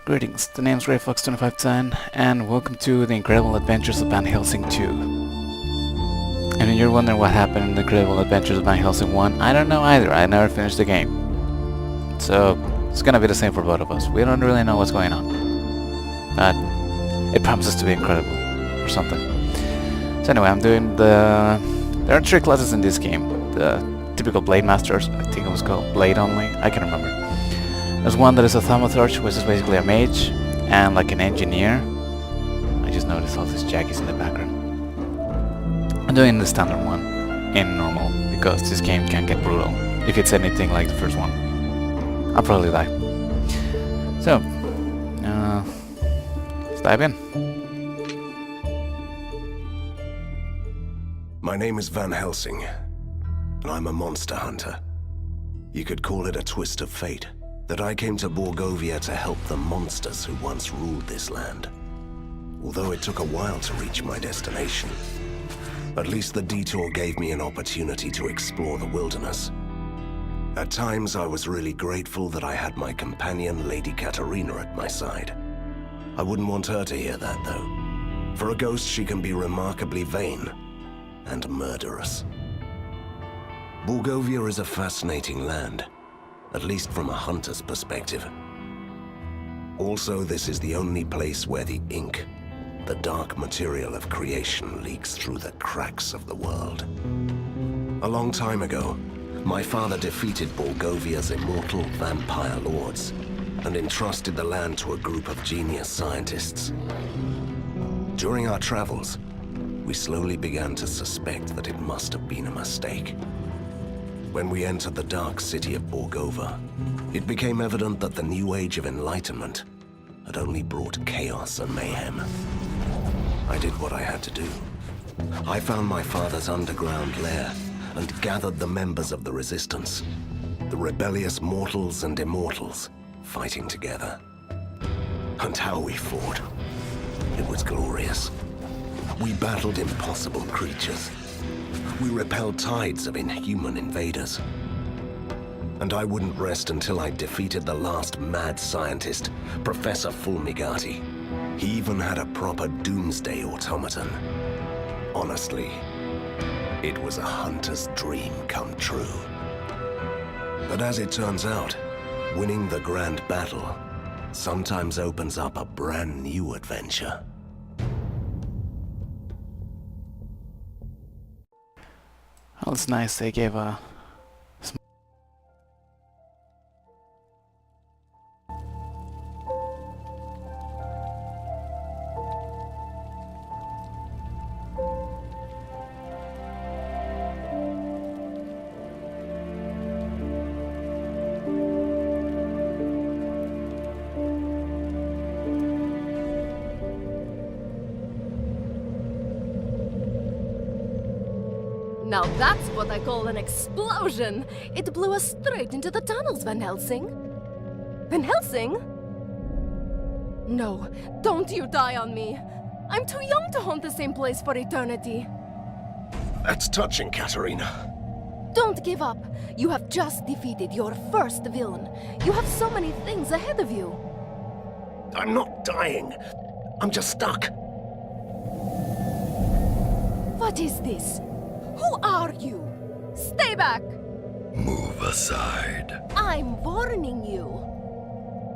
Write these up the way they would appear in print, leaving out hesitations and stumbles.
Greetings, the name's GreyFox2510, and welcome to the Incredible Adventures of Van Helsing 2. And if you're wondering what happened in the Incredible Adventures of Van Helsing 1, I don't know either. I never finished the game. So, it's gonna be the same for both of us. We don't really know what's going on. But it promises to be incredible, or something. So anyway, I'm doing the... There are 3 classes in this game. The typical Blade Masters, I think it was called Blade only, I can't remember. There's one that is a Thaumaturge, which is basically a mage, and like an engineer. I just noticed all these jackies in the background. I'm doing the standard one, in normal, because this game can get brutal. If it's anything like the first one, I'll probably die. So, let's dive in. My name is Van Helsing, and I'm a monster hunter. You could call it a twist of fate, that I came to Borgovia to help the monsters who once ruled this land. Although it took a while to reach my destination, at least the detour gave me an opportunity to explore the wilderness. At times, I was really grateful that I had my companion, Lady Katerina, at my side. I wouldn't want her to hear that, though. For a ghost, she can be remarkably vain and murderous. Borgovia is a fascinating land, at least from a hunter's perspective. Also, this is the only place where the ink, the dark material of creation, leaks through the cracks of the world. A long time ago, my father defeated Borgovia's immortal vampire lords and entrusted the land to a group of genius scientists. During our travels, we slowly began to suspect that it must have been a mistake. When we entered the dark city of Borgova, it became evident that the new age of enlightenment had only brought chaos and mayhem. I did what I had to do. I found my father's underground lair and gathered the members of the resistance, the rebellious mortals and immortals, fighting together. And how we fought. It was glorious. We battled impossible creatures. We repelled tides of inhuman invaders. And I wouldn't rest until I defeated the last mad scientist, Professor Fulmigati. He even had a proper doomsday automaton. Honestly, it was a hunter's dream come true. But as it turns out, winning the grand battle sometimes opens up a brand new adventure. Well, it's nice they gave a... Now that's what I call an explosion! It blew us straight into the tunnels, Van Helsing. Van Helsing? No, don't you die on me. I'm too young to haunt the same place for eternity. That's touching, Katerina. Don't give up. You have just defeated your first villain. You have so many things ahead of you. I'm not dying. I'm just stuck. What is this? Who are you? Stay back! Move aside. I'm warning you.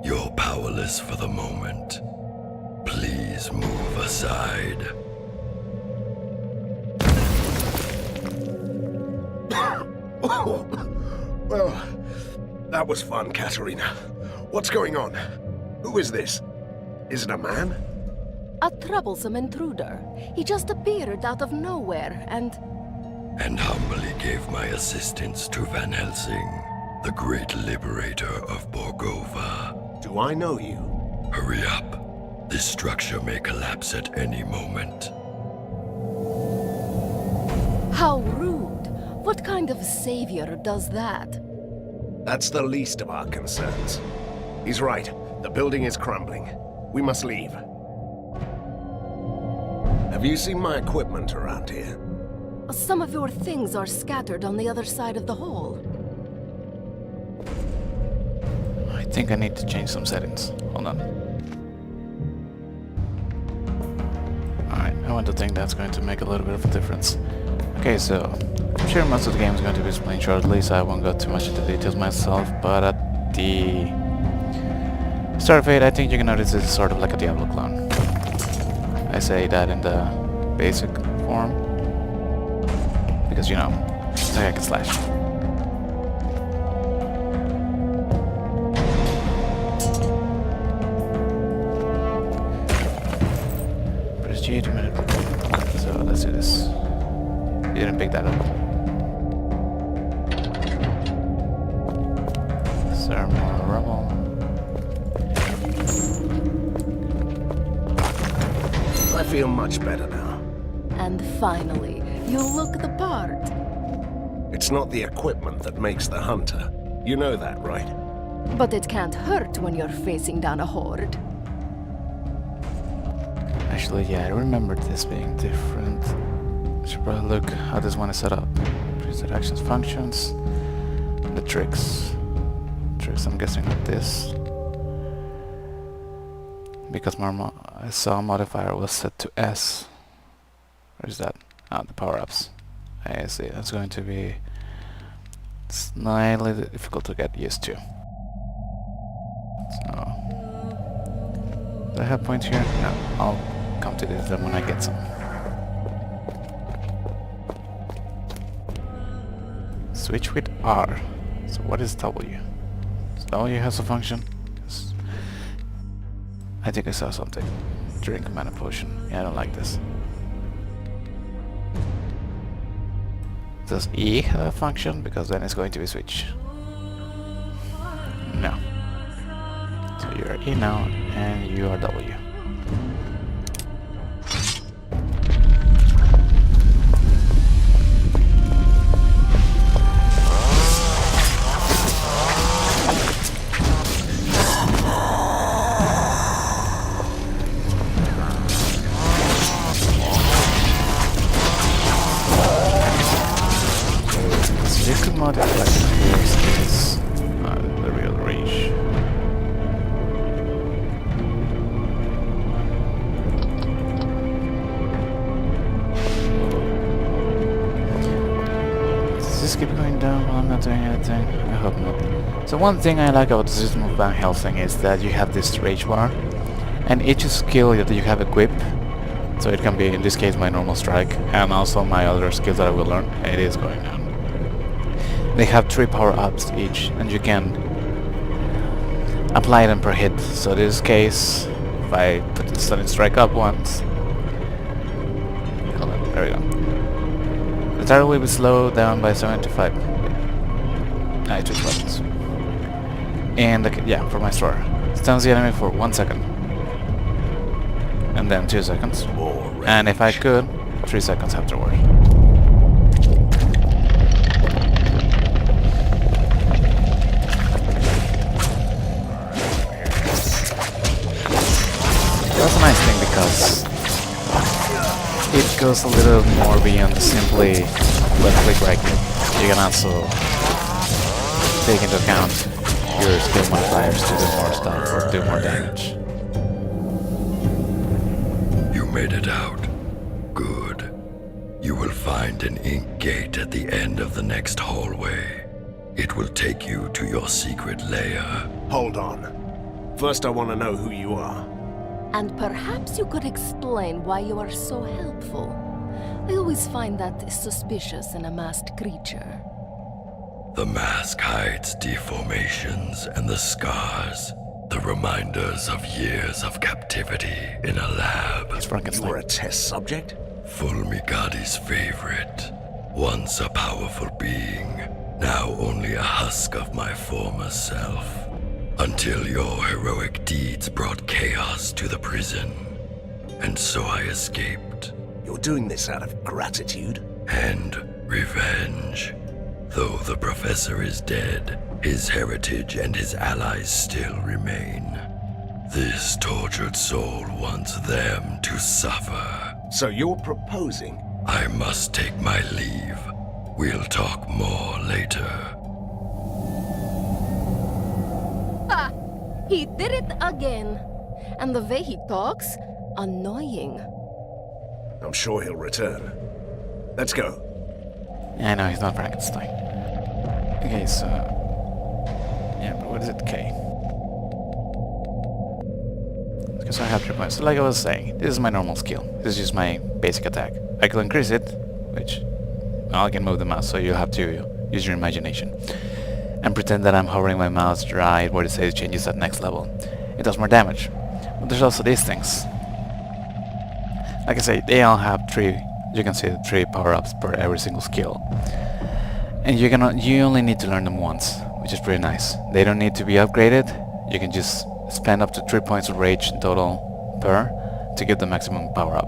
You're powerless for the moment. Please move aside. Well, that was fun, Katerina. What's going on? Who is this? Is it a man? A troublesome intruder. He just appeared out of nowhere and humbly gave my assistance to Van Helsing, the great liberator of Borgova. Do I know you? Hurry up. This structure may collapse at any moment. How rude! What kind of savior does that? That's the least of our concerns. He's right. The building is crumbling. We must leave. Have you seen my equipment around here? Some of your things are scattered on the other side of the hall. I think I need to change some settings. Hold on. I want to think that's going to make a little bit of a difference. Okay, so I'm sure most of the game is going to be explained shortly, so I won't go too much into details myself, but at the start of it, I think you can notice it's sort of like a Diablo-clone. I say that in the basic form, because, you know, it's a hack and slash. Press G to minute. So let's do this. You didn't pick that up. Thermal rubble. I feel much better now. And finally, you look the part. It's not the equipment that makes the hunter. You know that, right? But it can't hurt when you're facing down a horde. Actually, yeah, I remembered this being different. I should probably look how this one is set up. Preset actions, functions, the tricks. Tricks, I'm guessing like this. Because I saw modifier was set to S. Where is that? Ah, the power-ups. I see, that's going to be slightly difficult to get used to. So, do I have points here? No, I'll come to this then when I get some. Switch with R. So what is W? So W has a function? I think I saw something. Drink mana potion. Yeah, I don't like this. Does E have a function? Because then it's going to be switch. No. So you're E now, and you are W. You could modify this the real range. Does this keep going down while I'm not doing anything? I hope not. So one thing I like about the system of Van Helsing is that you have this rage bar, and each skill that you have equipped, so it can be in this case my normal strike, and also my other skills that I will learn, it is going down. They have 3 power-ups each, and you can apply them per hit. So in this case, if I put the stunning strike up once, hold on, there we go. The target will be slowed down by 75. I switch buttons. And yeah, for my store, stuns the enemy for 1 second, and then 2 seconds, and if I could, 3 seconds afterward. That's a nice thing because it goes a little more beyond simply left click right click. You can also take into account your skill modifiers to do more stuff or do more damage. You made it out. Good. You will find an ink gate at the end of the next hallway. It will take you to your secret lair. Hold on. First I want to know who you are. And perhaps you could explain why you are so helpful. I always find that suspicious in a masked creature. The mask hides deformations and the scars, the reminders of years of captivity in a lab. It's You Frankenstein. were a test subject? Fulmigadi's favorite. Once a powerful being, now only a husk of my former self. Until your heroic deeds brought chaos to the prison. And so I escaped. You're doing this out of gratitude? And revenge. Though the professor is dead, his heritage and his allies still remain. This tortured soul wants them to suffer. So you're proposing? I must take my leave. We'll talk more later. Ha! He did it again. And the way he talks, annoying. I'm sure he'll return. Let's go. Yeah, I know, he's not Frankenstein. Okay, so... yeah, but what is it? K. Because I have 3 points. So like I was saying, this is my normal skill. This is just my basic attack. I can increase it, which... well, I can move the mouse, so you'll have to use your imagination. And pretend that I'm hovering my mouse right where it says changes at next level. It does more damage. But there's also these things. Like I say, they all have 3... you can see 3 power-ups per every single skill. And you only need to learn them once, which is pretty nice. They don't need to be upgraded. You can just spend up to 3 points of rage in total per to get the maximum power-up.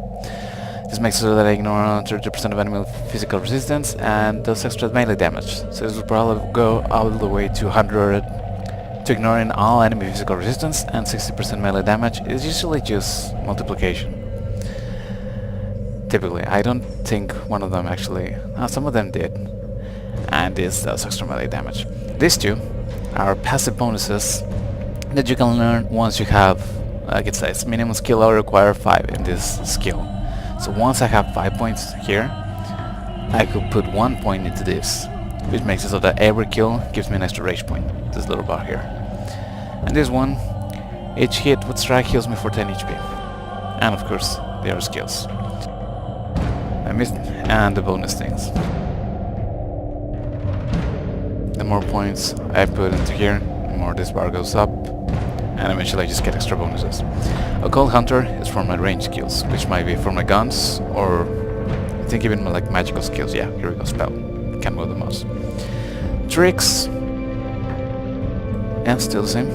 This makes it so that I ignore 30% of enemy physical resistance and does extra melee damage. So this will probably go all the way to 100 to ignoring all enemy physical resistance, and 60% melee damage is usually just multiplication. Typically, I don't think one of them actually... some of them did. And this does extra melee damage. These two are passive bonuses that you can learn once you have, like it says, minimum skill level require 5 in this skill. So once I have 5 points here, I could put 1 point into this, which makes it so that every kill gives me an extra rage point, this little bar here. And this one, each hit with strike heals me for 10 HP. And of course, the other skills. I missed, and the bonus things. The more points I put into here, the more this bar goes up, and eventually I just get extra bonuses. A Cold Hunter is for my range skills, which might be for my guns, or I think even my, like, magical skills. Yeah, here we go, spell. Can't move the mouse. Tricks, and still the same.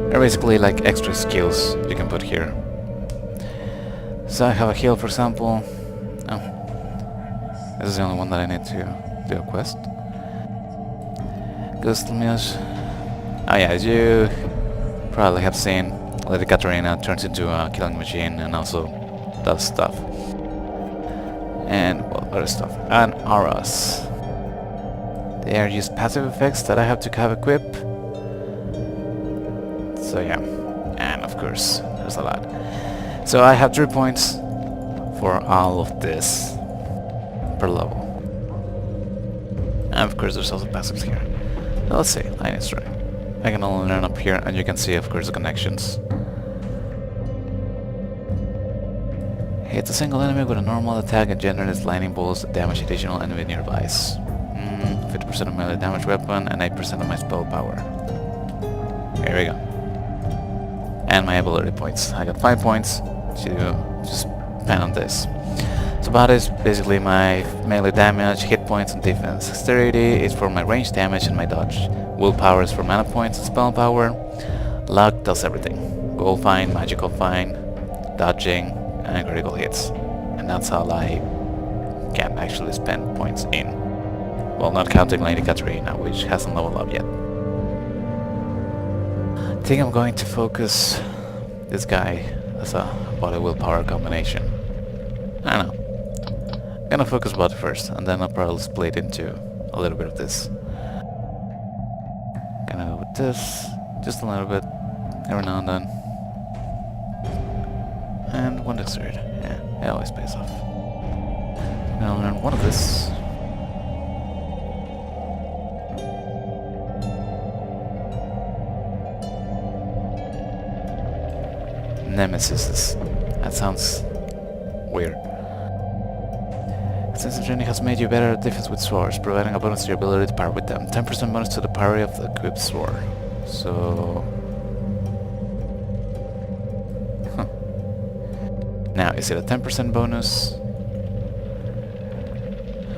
They're basically like extra skills you can put here. So I have a heal, for example. Oh, this is the only one that I need to do a quest. Ghost Muse. Oh yeah, as you probably have seen, Lady Katarina turns into a killing machine and also does stuff. And, well, other stuff. And auras. They are just passive effects that I have to have equipped. So yeah, and of course, there's a lot. So I have 3 points for all of this per level. And of course there's also passives here. So let's see, line history. I can only learn up here, and you can see of course the connections. Hits a single enemy with a normal attack and generates lightning bolts that damage additional enemy nearby. 50% of melee damage weapon and 8% of my spell power. Here we go. And my ability points. I got 5 points to just spend on this. So that is basically my melee damage, hit points, and defense. Dexterity is for my range damage and my dodge. Willpower is for mana points and spell power. Luck does everything. Goal fine, magical fine, dodging, and critical hits. And that's all I can actually spend points in. Well, not counting Lady Katarina, which hasn't leveled up yet. I think I'm going to focus this guy as a body willpower combination. I don't know. I'm gonna focus body first, and then I'll probably split into a little bit of this. Gonna go with this, just a little bit, every now and then. And one dexterity. Yeah, it always pays off. I'm gonna learn one of this. Nemesis. That sounds weird. Extensive training has made you better at defense with swords, providing a bonus to your ability to parry with them. 10% bonus to the parry of the equipped sword. So... huh. Now, is it a 10% bonus?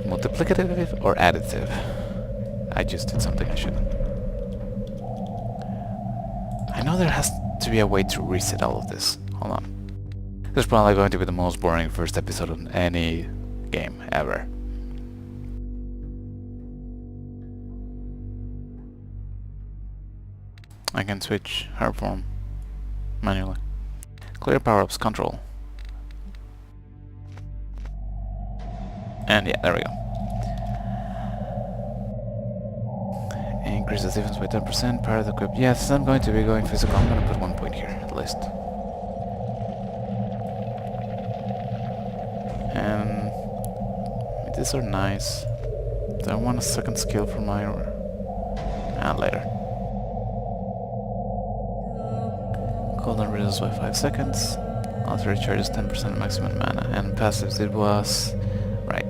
Multiplicative or additive? I just did something I shouldn't. I know there has to be a way to reset all of this. Hold on. This is probably going to be the most boring first episode of any game ever. I can switch her form manually. Clear power-ups control. And yeah, there we go. Increases defense by 10%, power of the equip. Yes, I'm going to be going physical. I'm going to put 1 point here at least. And these are nice. Do I want a second skill for my... later. Cooldown reduces by 5 seconds. Auto recharges 10% maximum mana. And passives it was... Right.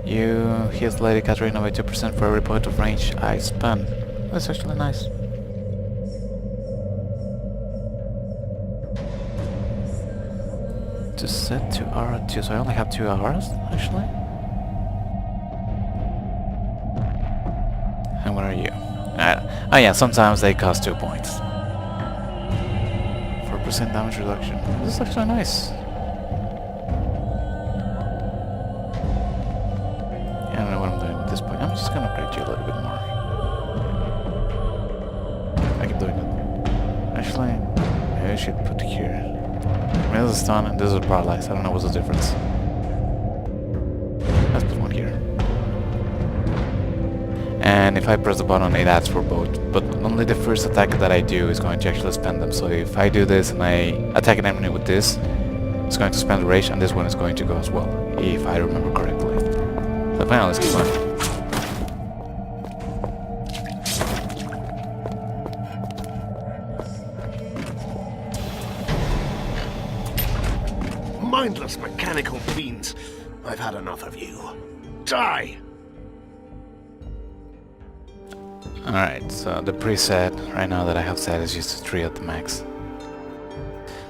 You heal Lady Katarina by 2% for every point of range I spend. That's actually nice. To set to aura 2, so I only have 2 auras actually. And what are you? Oh yeah, sometimes they cost 2 points. 4% damage reduction. This is actually nice. I don't know what I'm doing at this point. I'm just gonna upgrade you a little bit more. I keep doing it. Actually, maybe I should put here. I mean, this is stun and this is paralyzed. I don't know what's the difference. Let's put one here. And if I press the button, it adds for both. But only the first attack that I do is going to actually spend them. So if I do this and I attack an enemy with this, it's going to spend the rage, and this one is going to go as well, if I remember correctly. So finally, let's keep going. Mindless mechanical fiends. I've had enough of you. Die! Alright, so the preset right now that I have set is used to 3 at the max.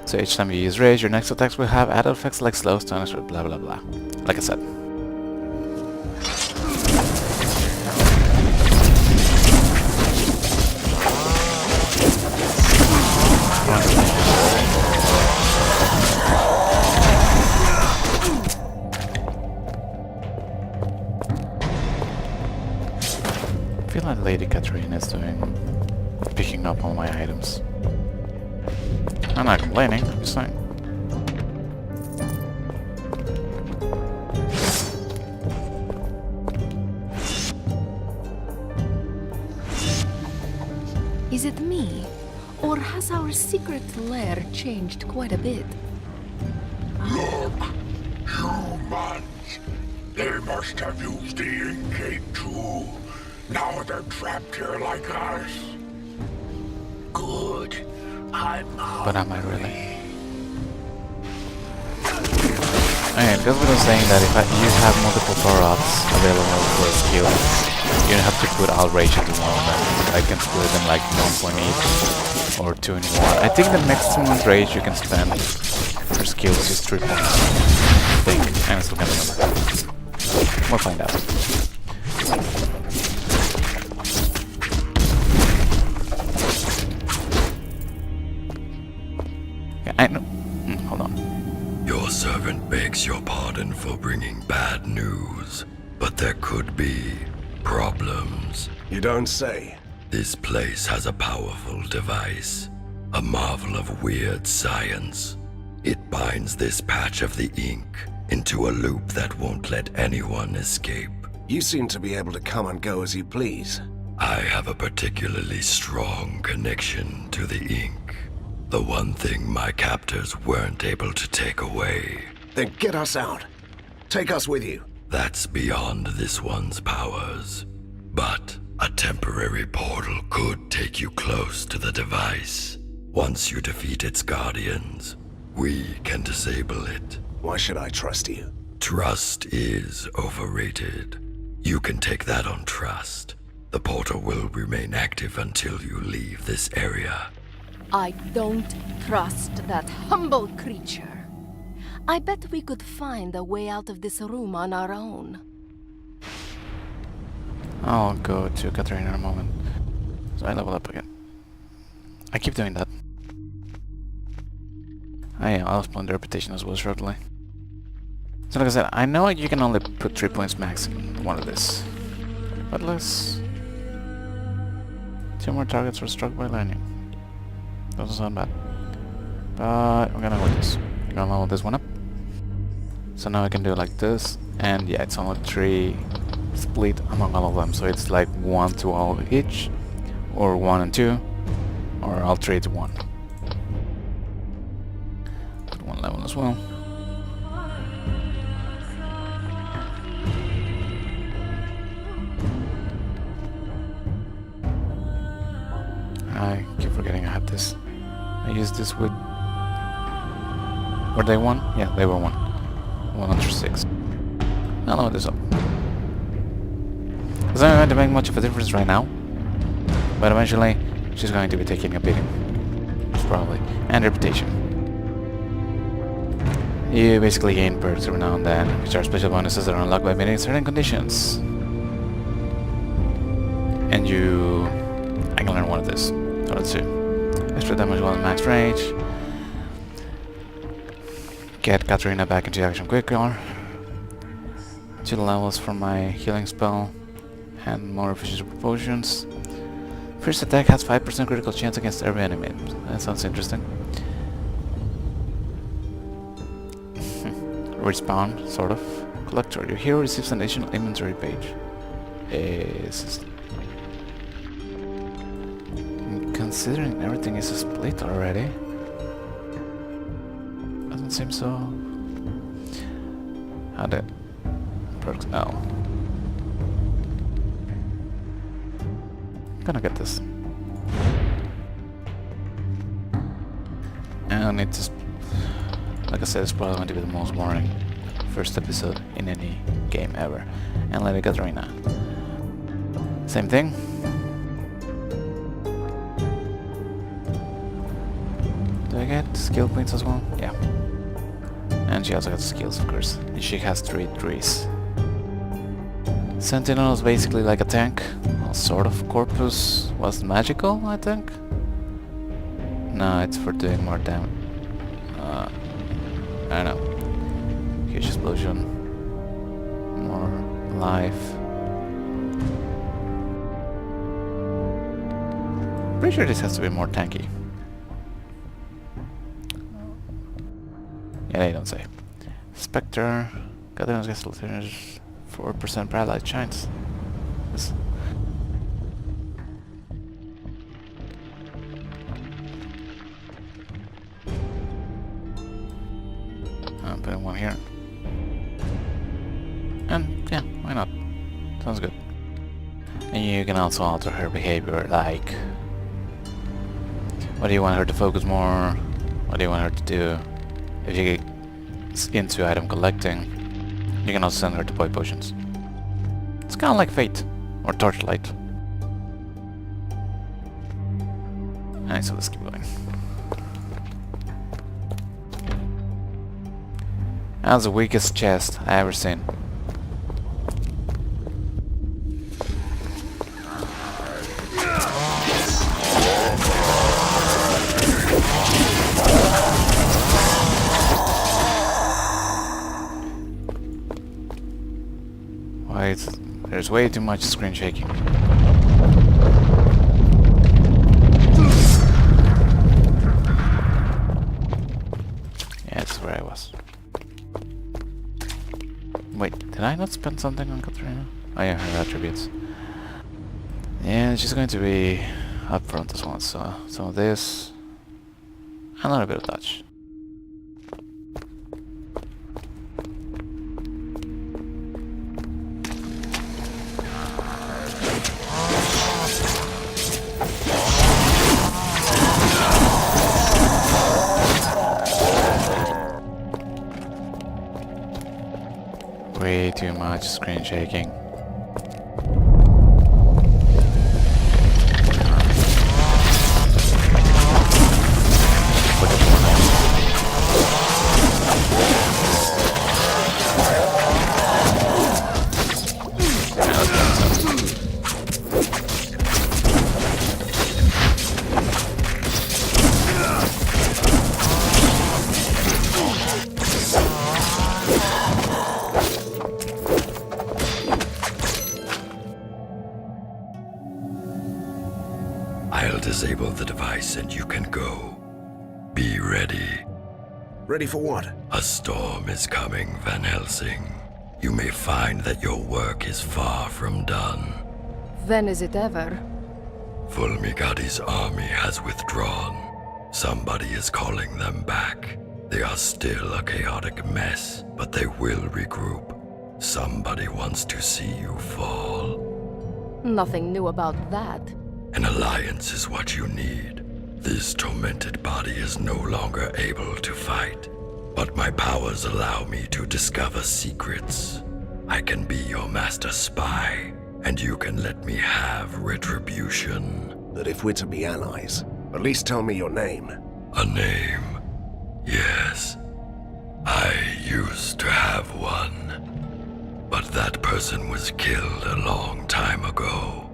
So each time you use rage, your next attacks will have added effects like slow, stun, or blah blah blah. Like I said. I feel like Lady Katarina is picking up all my items. I'm not complaining, I'm just saying. Is it me? Or has our secret lair changed quite a bit? Look, humans. They must have used the Incate too. Now they're trapped here like us. Good. But am I really? Okay, because we were saying that if you have multiple power-ups available for a skill, you don't have to put all rage into one of them. I can split them like 1 point each, or 2 in one. I think the maximum rage you can spend for skills is 3 points. I think. I'm still gonna remember. We'll find out. I know. Hold on. Your servant begs your pardon for bringing bad news, but there could be problems. You don't say. This place has a powerful device, a marvel of weird science. It binds this patch of the ink into a loop that won't let anyone escape. You seem to be able to come and go as you please. I have a particularly strong connection to the ink. The one thing my captors weren't able to take away. Then get us out. Take us with you. That's beyond this one's powers. But a temporary portal could take you close to the device. Once you defeat its guardians, we can disable it. Why should I trust you? Trust is overrated. You can take that on trust. The portal will remain active until you leave this area. I don't trust that humble creature. I bet we could find a way out of this room on our own. I'll go to Katarina in a moment. So I level up again. I keep doing that. Oh yeah, I'll explain the reputation as well shortly. So like I said, I know you can only put 3 points max in one of this. But let's... 2 more targets were struck by lightning. Doesn't sound bad. But we're gonna go with this. We're gonna level this one up. So now I can do it like this. And yeah, it's only 3 split among all of them. So it's like 1 to all each. Or 1 and 2. Or all 3 to 1. Put 1 level as well. this with... Were they 1? Yeah, they were 1. 1 under 6. I'll load this up. It's not going to make much of a difference right now, but eventually she's going to be taking a beating. Most probably. And reputation. You basically gain perks every now and then, which are special bonuses that are unlocked by meeting certain conditions. And you... I can learn one of this. So let's see. Extra damage while in max range. Get Katarina back into action quicker. 2 levels for my healing spell. And more efficiency potions. First attack has 5% critical chance against every enemy. That sounds interesting. Respawn, sort of. Collector. Your hero receives an additional inventory page. Considering everything is split already. Doesn't seem so. How did perks? Oh. I'm gonna get this. And it's, like I said, it's probably going to be the most boring first episode in any game ever. And Lady Katarina. Same thing. Do I get skill points as well? Yeah. And she also has skills, of course. And she has 3 trees. Sentinel is basically like a tank. Well, sort of. Corpus was magical, I think. No, it's for doing more damage. I don't know. Huge explosion. More life. Pretty sure this has to be more tanky. Yeah, they don't say. Spectre. Goddamn, gets 4% paralyzed chance. This. I'm putting one here. And yeah, why not? Sounds good. And you can also alter her behavior, like what do you want her to focus more? What do you want her to do? If you get into item collecting, you can also send her to buy potions. It's kind of like Fate or Torchlight. Alright, so let's keep going. That's the weakest chest I ever seen. Wait, there's way too much screen shaking. Yeah, that's where I was. Wait, did I not spend something on Katarina? Oh yeah, her attributes. Yeah, she's going to be up front as well, so some of this. And a little bit of touch. Way too much screen shaking. I'll disable the device and you can go. Be ready. Ready for what? A storm is coming, Van Helsing. You may find that your work is far from done. When is it ever? Fulmigadi's army has withdrawn. Somebody is calling them back. They are still a chaotic mess, but they will regroup. Somebody wants to see you fall. Nothing new about that. An alliance is what you need. This tormented body is no longer able to fight, but my powers allow me to discover secrets. I can be your master spy, and you can let me have retribution. But if we're to be allies, at least tell me your name. A name? Yes. I used to have one, but that person was killed a long time ago.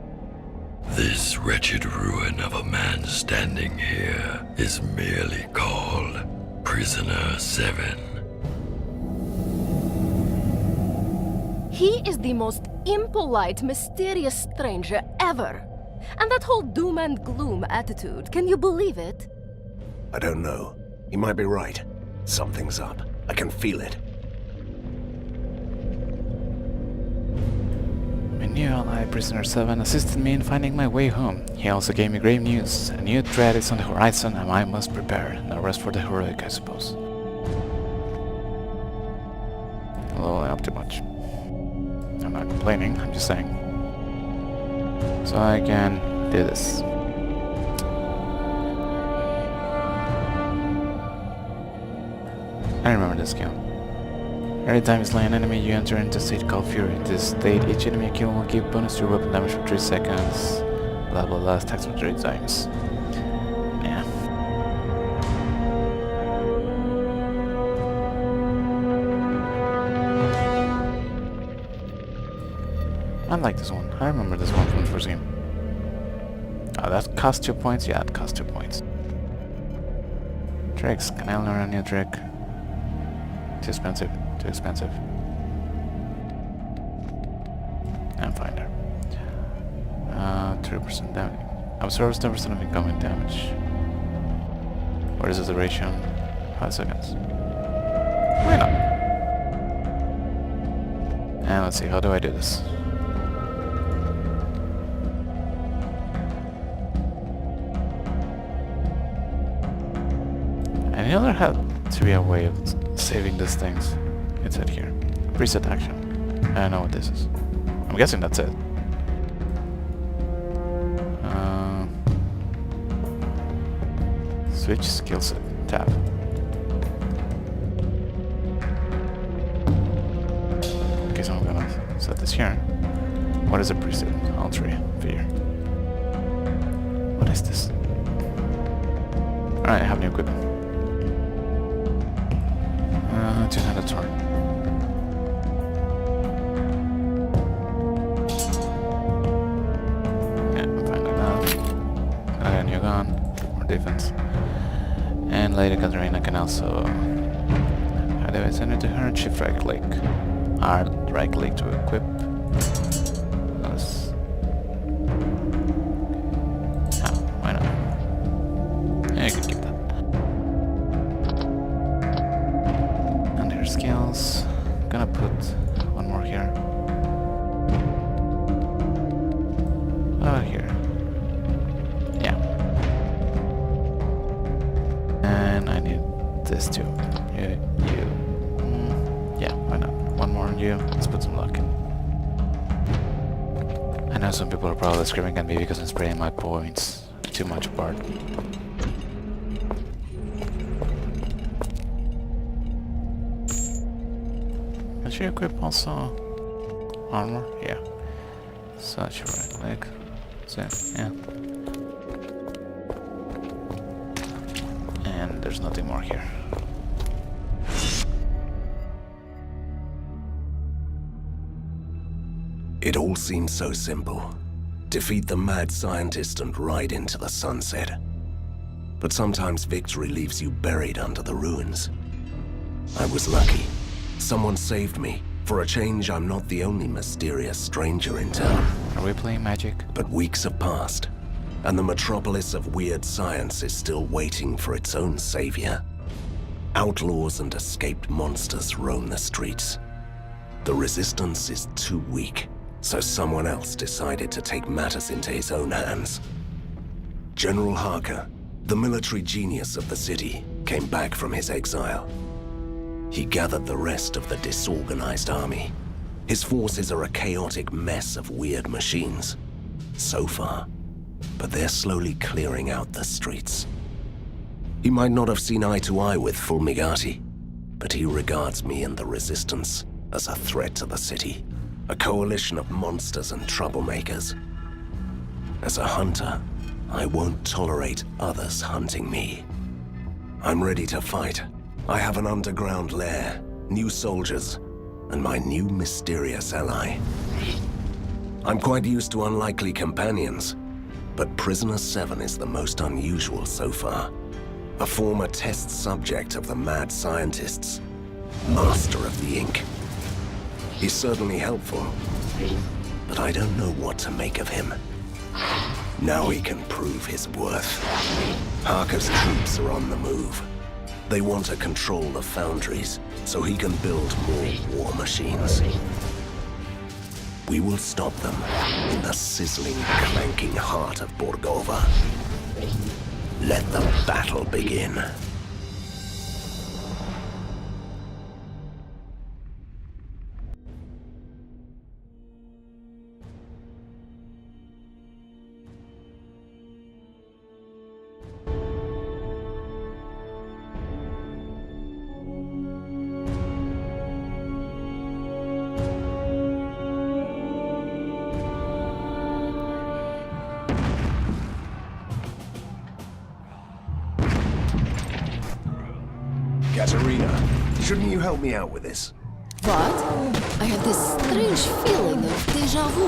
This wretched ruin of a man standing here is merely called Prisoner 7. He is the most impolite, mysterious stranger ever. And that whole doom and gloom attitude, can you believe it? I don't know. He might be right. Something's up. I can feel it. My new ally, Prisoner 7, assisted me in finding my way home. He also gave me grave news. A new threat is on the horizon and I must prepare. No rest for the heroic, I suppose. Although not too much. I'm not complaining, I'm just saying. So I can do this. I remember this skill. Every time you slay an enemy, you enter into a state called Fury. In this state, each enemy you kill will give bonus to your weapon damage for 3 seconds. Blah blah blah, attacks for 3 times. Yeah. I like this one. I remember this one from the first game. Oh, that cost 2 points? Yeah, it cost 2 points. Tricks. Can I learn a new trick? Too expensive. Too expensive. And find her. 3% damage. Absorbs 10% of incoming damage. What is the duration? 5 seconds. Why not? And let's see, how do I do this? I know there had to be a way of saving these things. It's it here. Preset action. I don't know what this is. I'm guessing that's it. Switch skill set. Tab. Okay, so I'm gonna set this here. What is a preset? All 3. Fear. What is this? Alright, I have new equipment. Two-handed sword. Yeah, I'm fine like that. I got a new gun, more defense. And Lady Katarina can also... How do I send it to her? Shift right click. Right click to equip. Let's... Ah, why not? Yeah, you can keep that. Skills. Gonna put one more here. Here. Yeah. And I need this too. You. Yeah, why not? One more on you. Let's put some luck in. I know some people are probably screaming at me because I'm spraying my points too much apart. Should you equip also armor? Yeah. So I should right click. So yeah. And there's nothing more here. It all seems so simple. Defeat the mad scientist and ride into the sunset. But sometimes victory leaves you buried under the ruins. I was lucky. Someone saved me. For a change, I'm not the only mysterious stranger in town. Are we playing magic? But weeks have passed, and the metropolis of weird science is still waiting for its own savior. Outlaws and escaped monsters roam the streets. The resistance is too weak, so someone else decided to take matters into his own hands. General Hackin, the military genius of the city, came back from his exile. He gathered the rest of the disorganized army. His forces are a chaotic mess of weird machines. So far. But they're slowly clearing out the streets. He might not have seen eye to eye with Fulmigati, but he regards me and the Resistance as a threat to the city. A coalition of monsters and troublemakers. As a hunter, I won't tolerate others hunting me. I'm ready to fight. I have an underground lair, new soldiers, and my new mysterious ally. I'm quite used to unlikely companions, but Prisoner 7 is the most unusual so far. A former test subject of the mad scientists, master of the ink. He's certainly helpful, but I don't know what to make of him. Now he can prove his worth. Harker's troops are on the move. They want to control the foundries, so he can build more war machines. We will stop them in the sizzling, clanking heart of Borgova. Let the battle begin. Katerina, shouldn't you help me out with this? What? I have this strange feeling of déjà vu.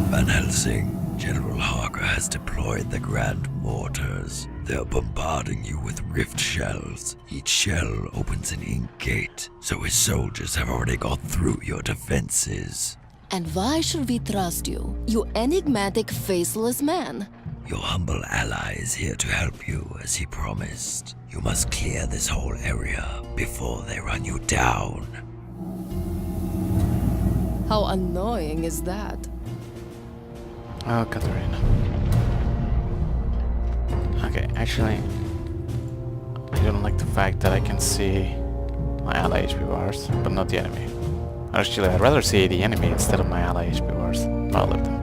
Van Helsing, General Harker has deployed the Grand Mortars. They're bombarding you with rift shells. Each shell opens an ink gate, so his soldiers have already got through your defenses. And why should we trust you, you enigmatic, faceless man? Your humble ally is here to help you, as he promised. You must clear this whole area before they run you down. How annoying is that? Oh, Katarina. Okay, actually, I don't like the fact that I can see my ally HP bars, but not the enemy. Actually, I'd rather see the enemy instead of my ally HP bars. All of them.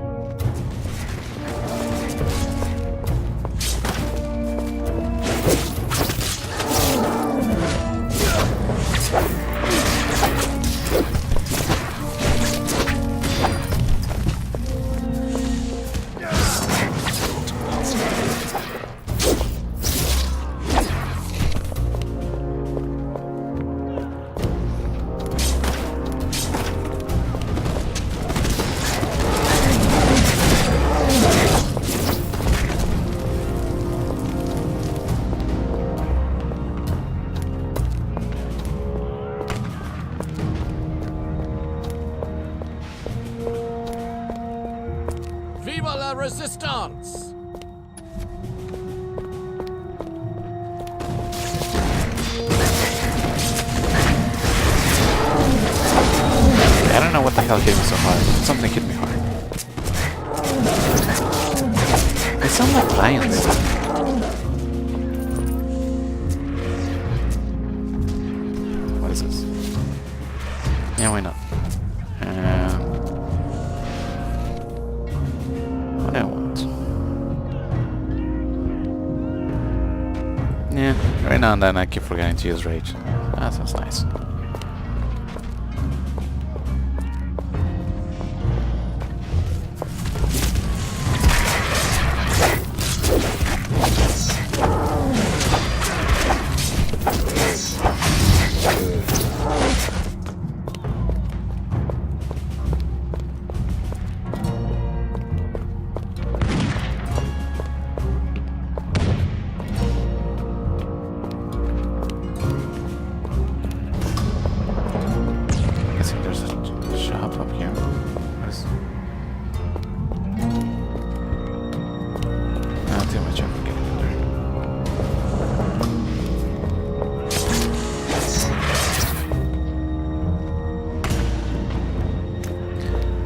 Viva la Resistance! I don't know what the hell hit me so hard. Something hit me hard. I sound like lions. What is this? Yeah, why not? What do I want? Yeah, every now and then I keep forgetting to use rage. That sounds nice.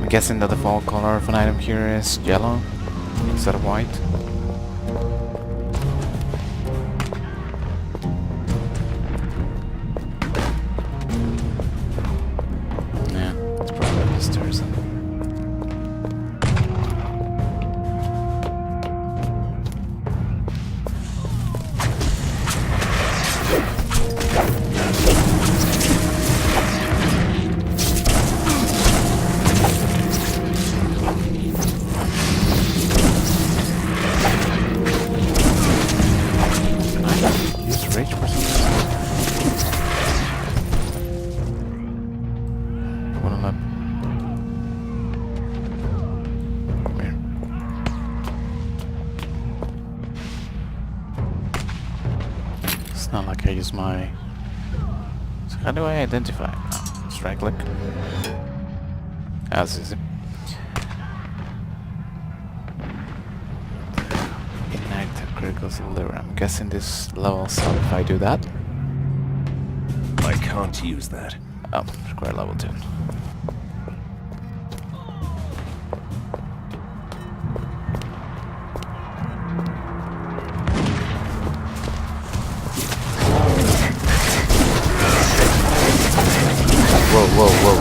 Guessing that the default color of an item here is yellow instead of white. Yeah, it's probably the stairs. It's not like I use my... So how do I identify? Oh, just right click. That's easy. Ignite critical lever. I'm guessing this levels up if I do that. I can't use that. Oh, square level 2. Whoa, whoa, whoa.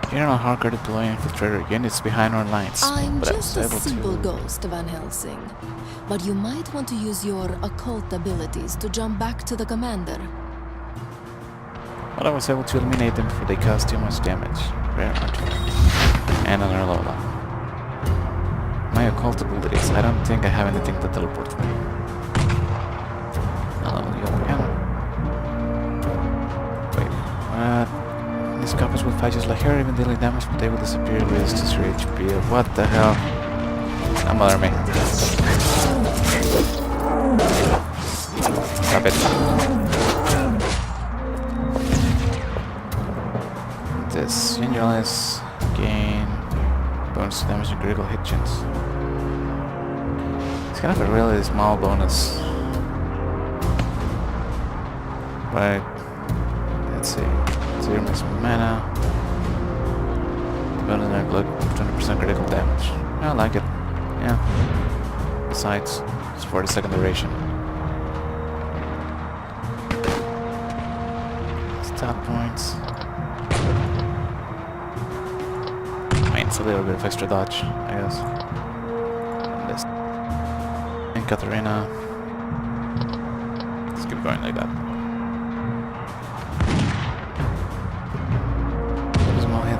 General Harker deploying infiltrator units behind our lines. I'm but I just was a able simple to... ghost, Van Helsing. But you might want to use your occult abilities to jump back to the commander. But I was able to eliminate them before they caused too much damage. Very much. And another level up. My occult abilities. I don't think I have anything that teleports me. I'll level you up again. Wait, what? These copies will fight just like her, even dealing damage, but they will disappear with just 3 HP. What the hell? Don't bother me. Stop it. This Unialis gain bonus damage and critical hit chance. It's kind of a really small bonus. But let's see. 0 maximum mana. Development look 20% critical damage. I like it. Yeah. Besides, it's 40-second duration. Stat points. I mean, it's a little bit of extra dodge, I guess. And this. And Katarina. Let's keep going like that.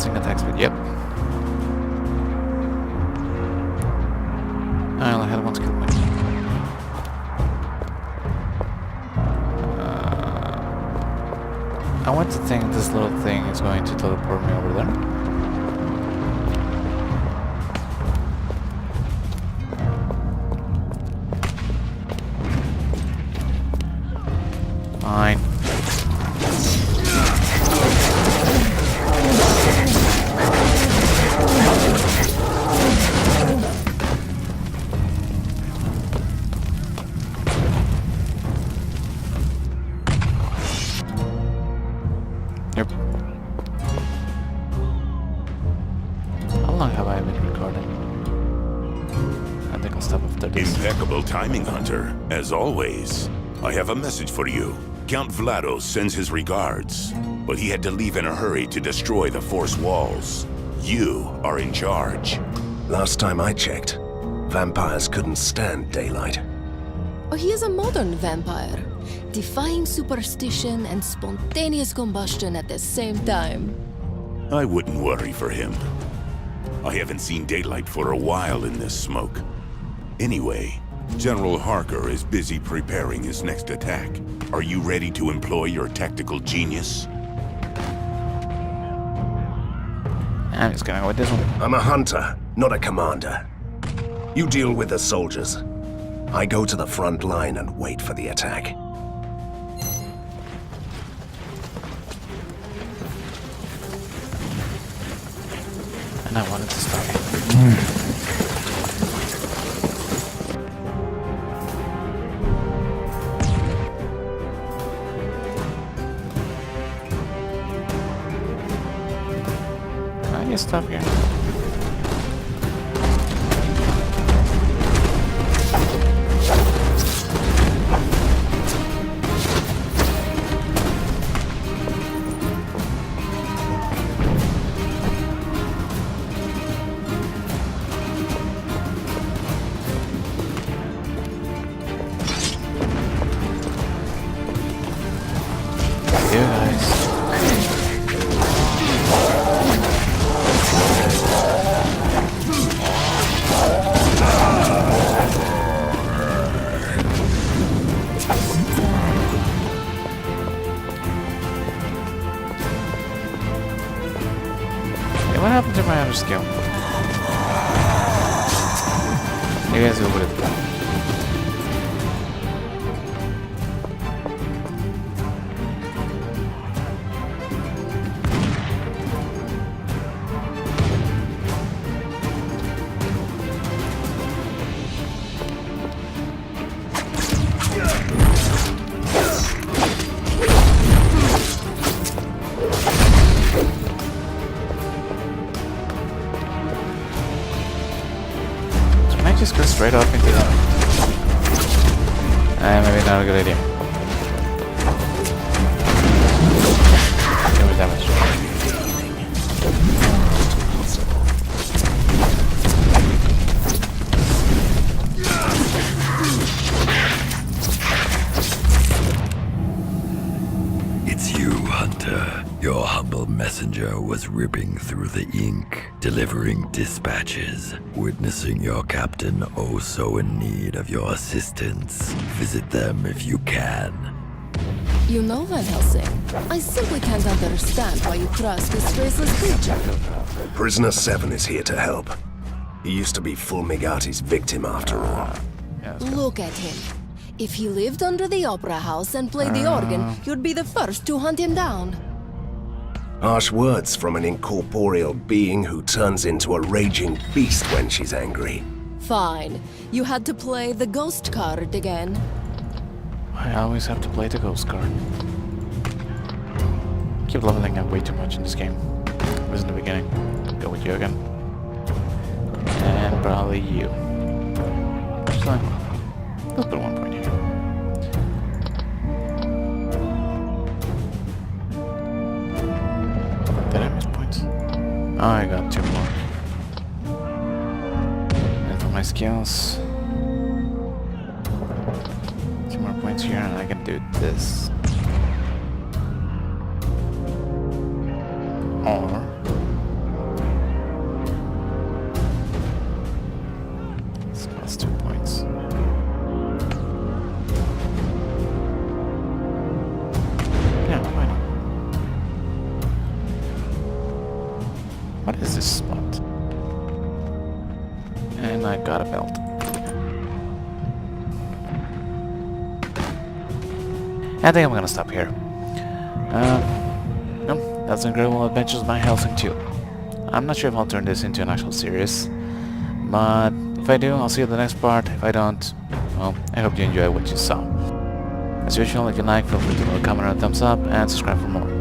Attack speed, yep. I only had one skill point. I want to think this little thing is going to teleport me over there. Fine. Yep. How long have I been recording? I think I'll stop after this. Impeccable timing, Hunter, as always. I have a message for you. Count Vlados sends his regards, but he had to leave in a hurry to destroy the Force walls. You are in charge. Last time I checked, vampires couldn't stand daylight. Oh, he is a modern vampire, defying superstition and spontaneous combustion at the same time. I wouldn't worry for him. I haven't seen daylight for a while in this smoke. Anyway, General Harker is busy preparing his next attack. Are you ready to employ your tactical genius? I'm just gonna go with this one. I'm a hunter, not a commander. You deal with the soldiers. I go to the front line and wait for the attack. And I wanted to stop it. I need to stop here. You guys. another skill. You guys go with it. Just go straight up into that. Maybe not a good idea. Give me damage. It's you, Hunter. Your humble messenger was ripping through the ink, delivering dispatches, witnessing your captain oh so in need of your assistance. Visit them if you can. You know, Van Helsing, I simply can't understand why you trust this faceless creature. Prisoner 7 is here to help. He used to be Fulmigati's victim after all. Look at him. If he lived under the opera house and played the organ, you'd be the first to hunt him down. Harsh words from an incorporeal being who turns into a raging beast when she's angry. Fine. You had to play the ghost card again. I always have to play the ghost card. Keep leveling up way too much in this game. It was in the beginning. Go with you again. And probably you. Just like, let's put 1 point here. Did I miss points? Oh, I got 2 more. And for my skills, 2 more points here, and I can do this. Or this costs 2 points. Yeah, why not? What is this spot? And I got a belt. I think I'm gonna stop here. No, that's Incredible Adventures of Van Helsing 2. I'm not sure if I'll turn this into an actual series, but if I do, I'll see you in the next part. If I don't, well, I hope you enjoyed what you saw. As usual, if you like, feel free to leave a comment or a thumbs up, and subscribe for more.